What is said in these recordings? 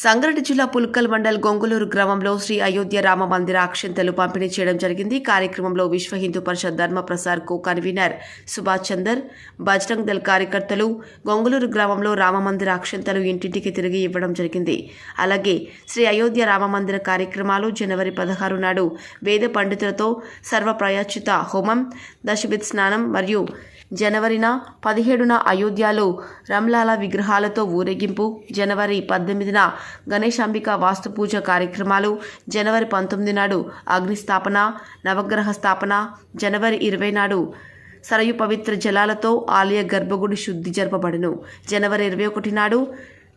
సంగారెడ్డి జిల్లా పుల్కల్ మండల్ గొంగులూరు గ్రామంలో శ్రీ అయోధ్య రామ మందిర అక్షంతలు పంపిణీ చేయడం జరిగింది. కార్యక్రమంలో విశ్వ హిందూ పరిషత్ ధర్మ ప్రసార్ కో కన్వీనర్ సుభాష్ చందర్, బజరంగ్ దళ్ కార్యకర్తలు గొంగులూరు గ్రామంలో రామ మందిర అక్షంతలు ఇంటింటికి తిరిగి ఇవ్వడం జరిగింది. అలాగే శ్రీ అయోధ్య రామ మందిర కార్యక్రమాలు జనవరి 16 నాడు వేద పండితులతో సర్వప్రయాచిత హోమం, దశవిధ్ స్నానం మరియు జనవరిన 17న అయోధ్యలో రామ్లాలా విగ్రహాలతో ఊరేగింపు, జనవరి 18న గణేశాంబిక వాస్తు పూజ కార్యక్రమాలు, జనవరి 19 నాడు అగ్నిస్థాపన, నవగ్రహ స్థాపన, జనవరి 20 నాడు సరయు పవిత్ర జలాలతో ఆలయ గర్భగుడి శుద్ధి జరపబడును. జనవరి 21 నాడు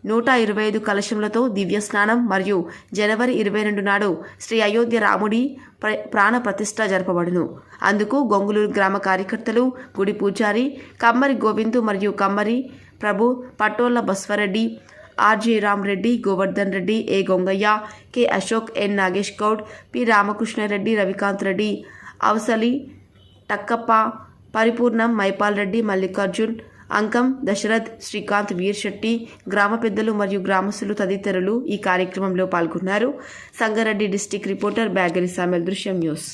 125 కలశములతో దివ్య స్నానం మరియు జనవరి 22 నాడు శ్రీ అయోధ్య రాముడి ప్రాణ ప్రతిష్ఠ జరపబడును. అందుకు గొంగులూరు గ్రామ కార్యకర్తలు, గుడి పూజారి కమ్మరి గోవిందు మరియు కమ్మరి ప్రభు, పట్టోళ్ల బస్వరెడ్డి, ఆర్జే రామరెడ్డి, గోవర్ధన్ రెడ్డి, ఏ గొంగయ్య, కె అశోక్, ఎన్ నాగేష్ గౌడ్, పి రామకృష్ణారెడ్డి, రవికాంత్ రెడ్డి, అవసలి టక్కప్ప, పరిపూర్ణం, మైపాల్ రెడ్డి, మల్లికార్జున్, అంకం, దశరథ్, శ్రీకాంత్, వీర్ శెట్టి, గ్రామ పెద్దలు మరియు గ్రామస్తులు తదితరులు ఈ కార్యక్రమంలో పాల్గొన్నారు. సంగారెడ్డి డిస్టిక్ రిపోర్టర్ బ్యాగరి సామెల్, దృశ్యం న్యూస్.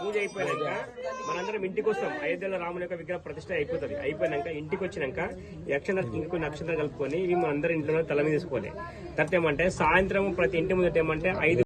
పూజ అయిపోయాక మనందరం ఇంటికి వస్తాం. అయోధ్యలో రాముని యొక్క విగ్రహ ప్రతిష్ట అయిపోతుంది. అయిపోయినాక ఇంటికి వచ్చినాక ఇంకొన్ని అక్షంతలు కలుపుకొని ఇవి మనందరం ఇంట్లో తల మీద తీసుకోవాలి. తర్వాత ఏమంటే సాయంత్రం ప్రతి ఇంటి ముందట ఏమంటే 5